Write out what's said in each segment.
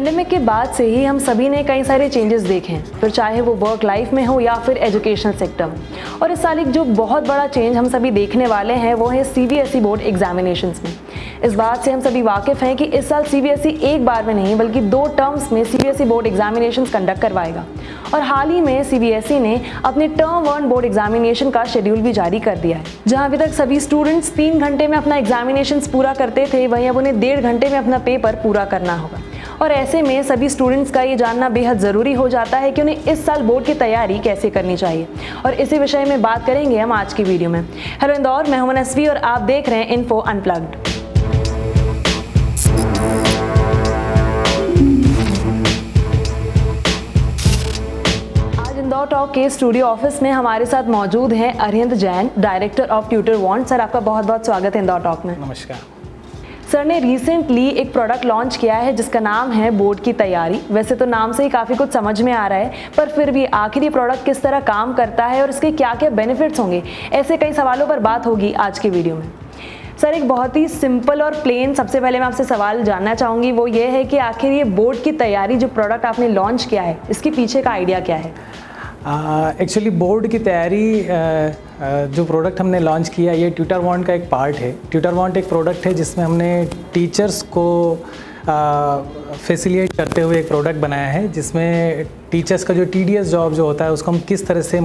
Pandemic के बाद से ही हम सभी ने कई सारे चेंजेस देखे हैं, फिर चाहे वो वर्क लाइफ में हो या फिर एजुकेशनल सेक्टर में। और इस साल एक जो बहुत बड़ा चेंज हम सभी देखने वाले हैं वो है सीबीएसई बोर्ड एग्जामिनेशंस में। इस बात से हम सभी वाकिफ़ हैं कि इस साल सीबीएसई एक बार में नहीं बल्कि 2 टर्म्स में सीबीएसई बोर्ड एग्जामिनेशंस कंडक्ट करवाएगा। और हाल ही में सीबीएसई ने अपने टर्म 1 बोर्ड एग्जामिनेशन का शेड्यूल भी जारी कर दिया है। जहां अभी तक सभी स्टूडेंट्स 3 घंटे में अपना एग्जामिनेशंस पूरा करते थे, वहीं अब उन्हें 1.5 घंटे में अपना पेपर पूरा करना होगा। और ऐसे में सभी स्टूडेंट्स का ये जानना बेहद ज़रूरी हो जाता है कि उन्हें इस साल बोर्ड की तैयारी कैसे करनी चाहिए, और इसी विषय में बात करेंगे हम आज की वीडियो में। हेलो इंदौर, मैं हूं मनस्वी और आप देख रहे हैं इन्फो अनप्लग्ड। आज इंदौर टॉक के स्टूडियो ऑफिस में हमारे साथ मौजूद हैं Arihant Jain, director of tutor want. Sir, आपका बहुत बहुत स्वागत है इंदौर टॉक में। नमस्कार। सर ने रिसेंटली एक प्रोडक्ट लॉन्च किया है जिसका नाम है बोर्ड की तैयारी। वैसे तो नाम से ही काफ़ी कुछ समझ में आ रहा है, पर फिर भी आखिर ये प्रोडक्ट किस तरह काम करता है और इसके क्या क्या बेनिफिट्स होंगे, ऐसे कई सवालों पर बात होगी आज की वीडियो में। सर, एक बहुत ही सिंपल और प्लेन सबसे पहले मैं आपसे सवाल जानना चाहूँगी, वो ये है कि आखिर ये बोर्ड की तैयारी जो प्रोडक्ट आपने लॉन्च किया है, इसके पीछे का आइडिया क्या है? एक्चुअली बोर्ड की तैयारी जो प्रोडक्ट हमने लॉन्च किया ये ट्यूटर वांट का एक पार्ट है। ट्यूटर वांट एक प्रोडक्ट है जिसमें हमने टीचर्स को फैसिलिटेट करते हुए एक प्रोडक्ट बनाया है, जिसमें टीचर्स का जो टीडियस जॉब जो होता है उसको हम किस तरह से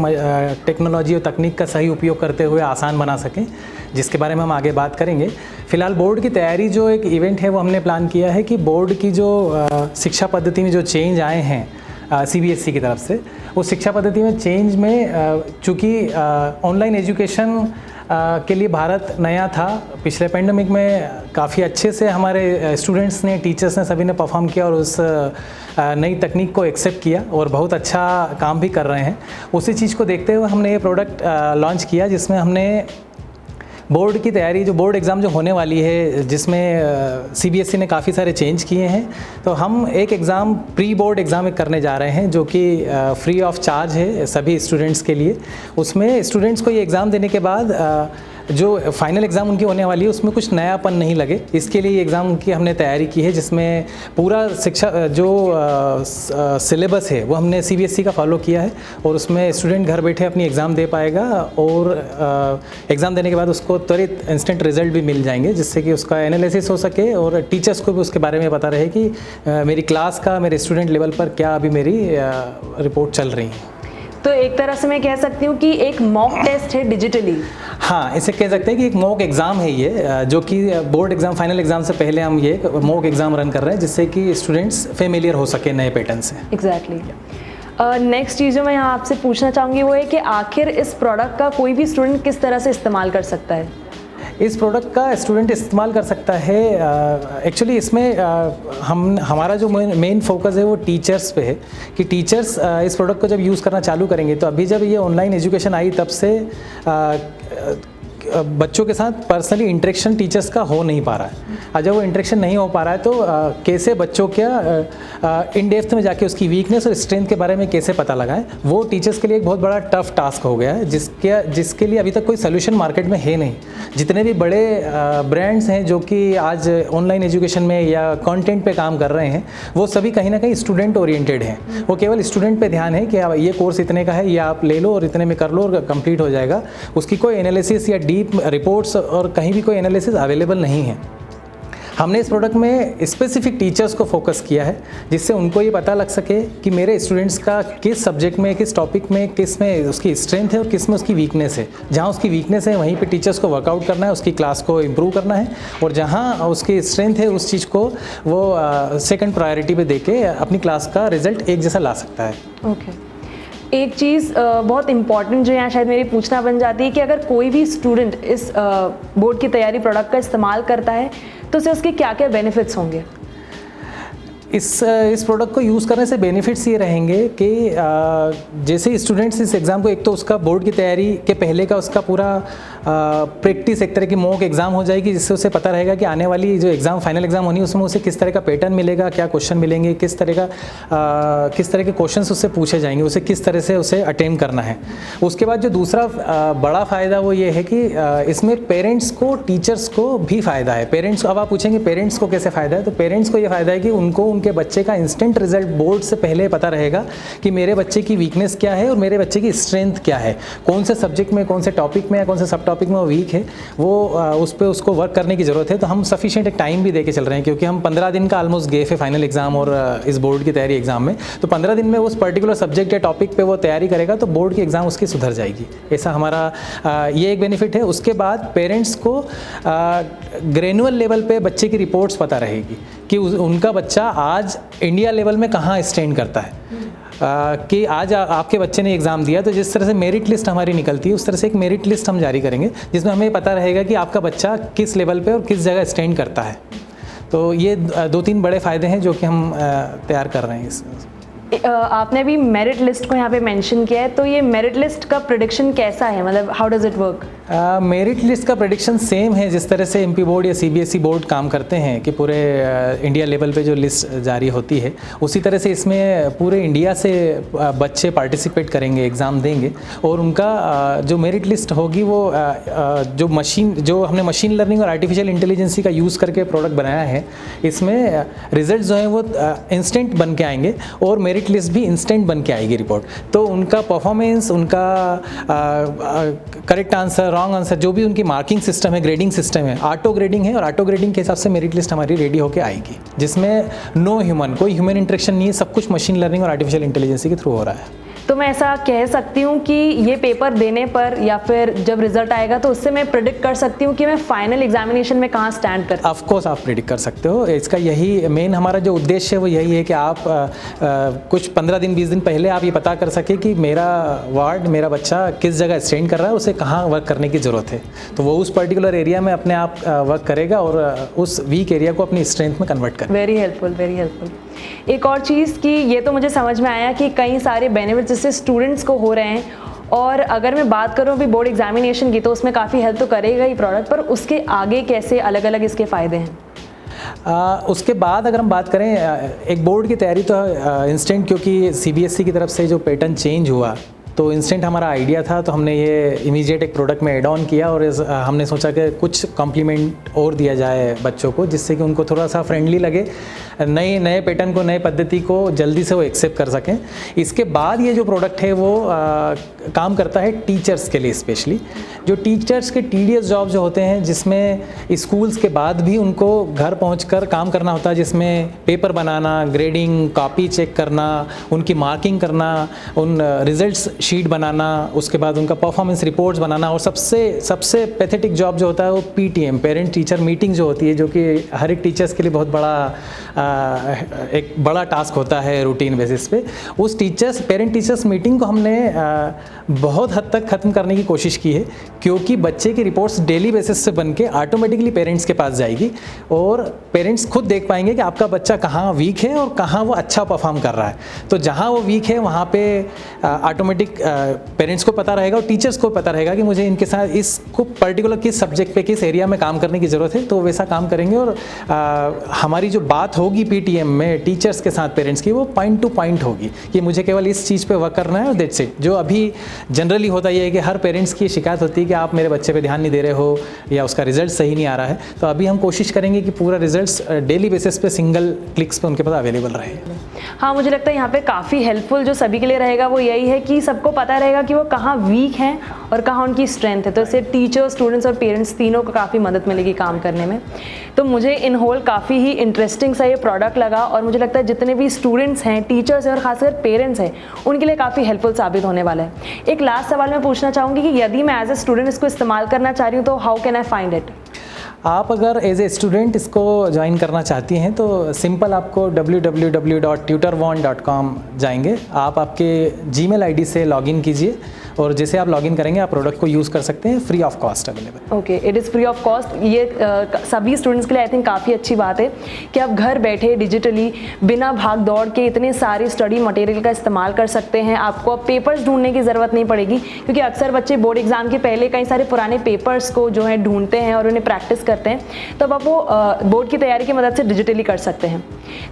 टेक्नोलॉजी और तकनीक का सही उपयोग करते हुए आसान बना सकें, जिसके बारे में हम आगे बात करेंगे। फ़िलहाल बोर्ड की तैयारी जो एक इवेंट है वो हमने प्लान किया है कि बोर्ड की जो शिक्षा पद्धति में जो चेंज आए हैं सीबीएसई की तरफ से, उस शिक्षा पद्धति में चेंज में चूँकि ऑनलाइन एजुकेशन के लिए भारत नया था, पिछले पेंडेमिक में काफ़ी अच्छे से हमारे स्टूडेंट्स ने, टीचर्स ने, सभी ने परफॉर्म किया और उस नई तकनीक को एक्सेप्ट किया और बहुत अच्छा काम भी कर रहे हैं। उसी चीज़ को देखते हुए हमने ये प्रोडक्ट लॉन्च किया, जिसमें हमने बोर्ड की तैयारी, जो बोर्ड एग्ज़ाम जो होने वाली है, जिसमें सीबीएसई ने काफ़ी सारे चेंज किए हैं, तो हम एक एग्ज़ाम प्री बोर्ड एग्ज़ाम करने जा रहे हैं जो कि फ्री ऑफ चार्ज है सभी स्टूडेंट्स के लिए। उसमें स्टूडेंट्स को ये एग्ज़ाम देने के बाद जो फाइनल एग्ज़ाम उनकी होने वाली है उसमें कुछ नयापन नहीं लगे, इसके लिए ये एग्ज़ाम की हमने तैयारी की है, जिसमें पूरा शिक्षा जो सिलेबस है वो हमने सीबीएसई का फॉलो किया है और उसमें स्टूडेंट घर बैठे अपनी एग्ज़ाम दे पाएगा और एग्ज़ाम देने के बाद उसको त्वरित इंस्टेंट रिज़ल्ट भी मिल जाएंगे, जिससे कि उसका एनालिसिस हो सके और टीचर्स को भी उसके बारे में पता रहे कि मेरी क्लास का, मेरे स्टूडेंट लेवल पर क्या अभी मेरी रिपोर्ट चल रही है। तो एक तरह से मैं कह सकती हूँ कि एक मॉक टेस्ट है डिजिटली। हाँ, इसे कह सकते हैं कि एक मॉक एग्ज़ाम है ये, जो कि बोर्ड एग्ज़ाम, फाइनल एग्ज़ाम से पहले हम ये मॉक एग्ज़ाम रन कर रहे हैं, जिससे कि स्टूडेंट्स फेमिलियर हो सके नए पैटर्न से। एग्जैक्टली। नेक्स्ट चीज़ जो मैं यहाँ आपसे पूछना चाहूँगी वो है कि आखिर इस प्रोडक्ट का कोई भी स्टूडेंट किस तरह से इस्तेमाल कर सकता है? इस प्रोडक्ट का स्टूडेंट इस्तेमाल कर सकता है। एक्चुअली इसमें हमारा जो मेन फोकस है वो टीचर्स पे है कि टीचर्स इस प्रोडक्ट को जब यूज़ करना चालू करेंगे, तो अभी जब ये ऑनलाइन एजुकेशन आई तब से बच्चों के साथ पर्सनली इंटरेक्शन टीचर्स का हो नहीं पा रहा है। जब वो इंटरेक्शन नहीं हो पा रहा है तो कैसे बच्चों क्या इन डेप्थ में जाके उसकी वीकनेस और स्ट्रेंथ के बारे में कैसे पता लगाएं, वो टीचर्स के लिए एक बहुत बड़ा टफ टास्क हो गया है, जिसके लिए अभी तक कोई सोल्यूशन मार्केट में है नहीं। जितने भी बड़े ब्रांड्स हैं जो कि आज ऑनलाइन एजुकेशन में या कंटेंट पे काम कर रहे हैं, वो सभी कहीं ना कहीं स्टूडेंट ओरिएंटेड हैं। वो केवल स्टूडेंट पे ध्यान है कि ये कोर्स इतने का है, ये आप ले लो और इतने में कर लो और कंप्लीट हो जाएगा। उसकी कोई एनालिसिस या डीप रिपोर्ट्स और कहीं भी कोई एनालिसिस अवेलेबल नहीं है। हमने इस प्रोडक्ट में स्पेसिफिक टीचर्स को फोकस किया है, जिससे उनको ये पता लग सके कि मेरे स्टूडेंट्स का किस सब्जेक्ट में, किस टॉपिक में, किस में उसकी स्ट्रेंथ है और किस में उसकी वीकनेस है। जहाँ उसकी वीकनेस है वहीं पे टीचर्स को वर्कआउट करना है, उसकी क्लास को इम्प्रूव करना है, और जहाँ उसकी स्ट्रेंथ है उस चीज़ को वो सेकंड प्रायोरिटी पे देके अपनी क्लास का रिजल्ट एक जैसा ला सकता है। ओके। एक चीज़ बहुत इम्पॉर्टेंट जो यहाँ शायद मेरी पूछना बन जाती है कि अगर कोई भी स्टूडेंट इस बोर्ड की तैयारी प्रोडक्ट का इस्तेमाल करता है तो उसे उसके क्या क्या बेनिफिट्स होंगे? इस प्रोडक्ट को यूज़ करने से बेनिफिट्स ये रहेंगे कि जैसे स्टूडेंट्स इस एग्ज़ाम को, एक तो उसका बोर्ड की तैयारी के पहले का उसका पूरा प्रैक्टिस, एक तरह की मॉक एग्ज़ाम हो जाएगी, जिससे उसे पता रहेगा कि आने वाली जो एग्ज़ाम, फाइनल एग्ज़ाम होनी है उसमें उसे किस तरह का पैटर्न मिलेगा, क्या क्वेश्चन मिलेंगे, किस तरह के क्वेश्चंस उससे पूछे जाएंगे, उसे किस तरह से उसे अटेम्प्ट करना है। उसके बाद जो दूसरा बड़ा फ़ायदा वो ये है कि इसमें पेरेंट्स को, टीचर्स को भी फ़ायदा है। पेरेंट्स, अब आप पूछेंगे पेरेंट्स को कैसे फ़ायदा है, तो पेरेंट्स को ये फ़ायदा है कि उनको उनके बच्चे का इंस्टेंट रिजल्ट बोर्ड से पहले पता रहेगा कि मेरे बच्चे की वीकनेस क्या है और मेरे बच्चे की स्ट्रेंथ क्या है, कौन से सब्जेक्ट में, कौन से टॉपिक में या कौन से सब टॉपिक में वो वीक है, वो उस पर उसको वर्क करने की ज़रूरत है। तो हम सफिशिएंट एक टाइम भी दे के चल रहे हैं, क्योंकि हम 15 दिन का ऑलमोस्ट गए थे फाइनल एग्जाम और इस बोर्ड की तैयारी एग्जाम में। तो 15 दिन में उस पर्टिकुलर सब्जेक्ट या टॉपिक पे वो तैयारी करेगा तो बोर्ड की एग्ज़ाम उसकी सुधर जाएगी। ऐसा हमारा ये एक बेनिफिट है। उसके बाद पेरेंट्स को ग्रेनुअल लेवल पे बच्चे की रिपोर्ट्स पता रहेगी कि उनका बच्चा आज इंडिया लेवल में कहाँ स्टैंड करता है। कि आज आपके बच्चे ने एग्ज़ाम दिया, तो जिस तरह से मेरिट लिस्ट हमारी निकलती है उस तरह से एक मेरिट लिस्ट हम जारी करेंगे, जिसमें हमें पता रहेगा कि आपका बच्चा किस लेवल पे और किस जगह स्टैंड करता है। तो ये 2-3 बड़े फ़ायदे हैं जो कि हम तैयार कर रहे हैं इस। आपने अभी मेरिट लिस्ट को यहाँ पे मेंशन किया है, तो ये मेरिट लिस्ट का प्रेडिक्शन कैसा है, मतलब how does it work? Merit list का प्रेडिक्शन सेम है जिस तरह से एमपी बोर्ड या सीबीएसई बोर्ड काम करते हैं कि पूरे इंडिया लेवल पे जो लिस्ट जारी होती है, उसी तरह से इसमें पूरे इंडिया से बच्चे पार्टिसिपेट करेंगे, एग्ज़ाम देंगे, और उनका जो मेरिट लिस्ट होगी वो जो हमने मशीन लर्निंग और आर्टिफिशियल इंटेलिजेंसी का यूज़ करके प्रोडक्ट बनाया है, इसमें रिजल्ट जो हैं वो इंस्टेंट बन के आएंगे और मेरिट लिस्ट भी इंस्टेंट बन के आएगी रिपोर्ट। तो उनका परफॉर्मेंस, उनका करेक्ट आंसर, रॉन्ग आंसर, जो भी उनकी मार्किंग सिस्टम है, ग्रेडिंग सिस्टम है, ऑटो ग्रेडिंग है, और ऑटो ग्रेडिंग के हिसाब से मेरिट लिस्ट हमारी रेडी होकर आएगी, जिसमें कोई ह्यूमन इंटरेक्शन नहीं है, सब कुछ मशीन लर्निंग और आर्टिफिशियल इंटेलिजेंसी के थ्रू हो रहा है। तो मैं ऐसा कह सकती हूँ कि ये पेपर देने पर या फिर जब रिजल्ट आएगा तो उससे मैं प्रेडिक्ट कर सकती हूँ कि मैं फाइनल एग्जामिनेशन में कहाँ स्टैंड कर। ऑफ कोर्स आप प्रेडिक्ट कर सकते हो। इसका यही मेन हमारा जो उद्देश्य है वो यही है कि आप कुछ 15 दिन 20 दिन पहले आप ये पता कर सके कि मेरा वार्ड, मेरा बच्चा किस जगह स्टैंड कर रहा है, उसे कहाँ वर्क करने की ज़रूरत है। तो वो उस पर्टिकुलर एरिया में अपने आप वर्क करेगा और उस वीक एरिया को अपनी स्ट्रेंथ में कन्वर्ट करेगा। Very helpful, very helpful. एक और चीज़ कि ये तो मुझे समझ में आया कि कई सारे बेनिफिट्स जिससे स्टूडेंट्स को हो रहे हैं, और अगर मैं बात करूँ अभी बोर्ड एग्जामिनेशन की तो उसमें काफ़ी हेल्प तो करेगा ही प्रोडक्ट, पर उसके आगे कैसे अलग अलग इसके फ़ायदे हैं? उसके बाद अगर हम बात करें एक बोर्ड की तैयारी तो इंस्टेंट, क्योंकि सीबीएसई की तरफ से जो पैटर्न चेंज हुआ तो इंस्टेंट हमारा आइडिया था, तो हमने ये इमीडिएट एक प्रोडक्ट में ऐड ऑन किया और हमने सोचा कि कुछ कॉम्प्लीमेंट और दिया जाए बच्चों को, जिससे कि उनको थोड़ा सा फ्रेंडली लगे, नए पैटर्न को, नए पद्धति को जल्दी से वो एक्सेप्ट कर सकें। इसके बाद ये जो प्रोडक्ट है वो काम करता है टीचर्स के लिए, स्पेशली जो टीचर्स के टीडीएस जॉब जो होते हैं, जिसमें स्कूल्स के बाद भी उनको घर पहुंचकर काम करना होता है, जिसमें पेपर बनाना, ग्रेडिंग, कॉपी चेक करना, उनकी मार्किंग करना, उन रिजल्ट्स शीट बनाना, उसके बाद उनका परफॉर्मेंस रिपोर्ट्स बनाना, और सबसे पैथेटिक जॉब जो होता है वो पीटीएम, पेरेंट टीचर मीटिंग जो होती है, जो कि हर एक टीचर्स के लिए बहुत एक बड़ा टास्क होता है रूटीन बेसिस पे। उस पेरेंट टीचर्स मीटिंग को हमने बहुत हद तक ख़त्म करने की कोशिश की है, क्योंकि बच्चे की रिपोर्ट्स डेली बेसिस से बन के ऑटोमेटिकली पेरेंट्स के पास जाएगी और पेरेंट्स खुद देख पाएंगे कि आपका बच्चा कहाँ वीक है और कहाँ वो अच्छा परफॉर्म कर रहा है। तो जहाँ वो वीक है वहाँ पे ऑटोमेटिक पेरेंट्स को पता रहेगा और टीचर्स को पता रहेगा कि मुझे इनके साथ इसको पर्टिकुलर किस सब्जेक्ट पे, किस एरिया में काम करने की ज़रूरत है, तो वैसा काम करेंगे। और हमारी जो बात होगी पीटीएम में टीचर्स के साथ पेरेंट्स की, वो पॉइंट टू पॉइंट होगी कि मुझे केवल इस चीज़ पे वर्क करना है और दैट्स इट। जो अभी जनरली होता ये है कि हर पेरेंट्स की शिकायत होती है कि आप मेरे बच्चे पे ध्यान नहीं दे रहे हो या उसका रिजल्ट सही नहीं आ रहा है। तो अभी हम कोशिश करेंगे कि पूरा रिजल्ट्स डेली बेसिस पे सिंगल क्लिक्स पे उनके पास अवेलेबल रहे। हाँ, मुझे लगता है यहाँ पे काफ़ी हेल्पफुल जो सभी के लिए रहेगा वो यही है कि सबको पता रहेगा कि वो कहाँ वीक हैं और कहाँ उनकी स्ट्रेंथ है। तो इससे टीचर्स, स्टूडेंट्स और पेरेंट्स तीनों को काफ़ी मदद मिलेगी काम करने में। तो मुझे इन होल काफ़ी ही इंटरेस्टिंग सा ये प्रोडक्ट लगा, और मुझे लगता है जितने भी स्टूडेंट्स हैं, टीचर्स हैं और खासकर पेरेंट्स हैं, उनके लिए काफ़ी हेल्पफुल साबित होने वाला है। एक लास्ट सवाल मैं पूछना चाहूँगी कि यदि मैं एज ए स्टूडेंट इसको इस्तेमाल करना चाह रही हूँ तो how can I find it? आप अगर एज ए स्टूडेंट इसको ज्वाइन करना चाहती हैं तो सिंपल आपको www.tutorwand.com जाएंगे। आप आपके जीमेल आईडी से लॉगिन कीजिए और जैसे आप लॉगिन करेंगे आप प्रोडक्ट को यूज़ कर सकते हैं, free of cost available. Okay, it is free of cost. ये सभी स्टूडेंट्स के लिए आई थिंक काफ़ी अच्छी बात है कि आप घर बैठे डिजिटली बिना भाग दौड़ के इतने सारे स्टडी मटेरियल का इस्तेमाल कर सकते हैं। आपको अब पेपर्स ढूंढने की ज़रूरत नहीं पड़ेगी, क्योंकि अक्सर बच्चे बोर्ड एग्जाम के पहले कई सारे पुराने पेपर्स को जो है ढूंढते हैं और उन्हें प्रैक्टिस करते हैं। तो अब आप वो बोर्ड की तैयारी की मदद से डिजिटली कर सकते हैं।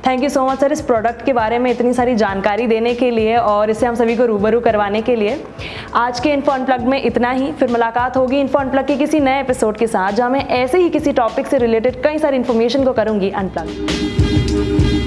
Thank you so much sir इस प्रोडक्ट के बारे में इतनी सारी जानकारी देने के लिए और इससे हम सभी को रूबरू करवाने के लिए। आज के इन्फो अनप्लग्ड में इतना ही। फिर मुलाकात होगी इन्फो अनप्लग के किसी नए एपिसोड के साथ, जहां मैं ऐसे ही किसी टॉपिक से रिलेटेड कई सारी इन्फॉर्मेशन को करूंगी अनप्लग।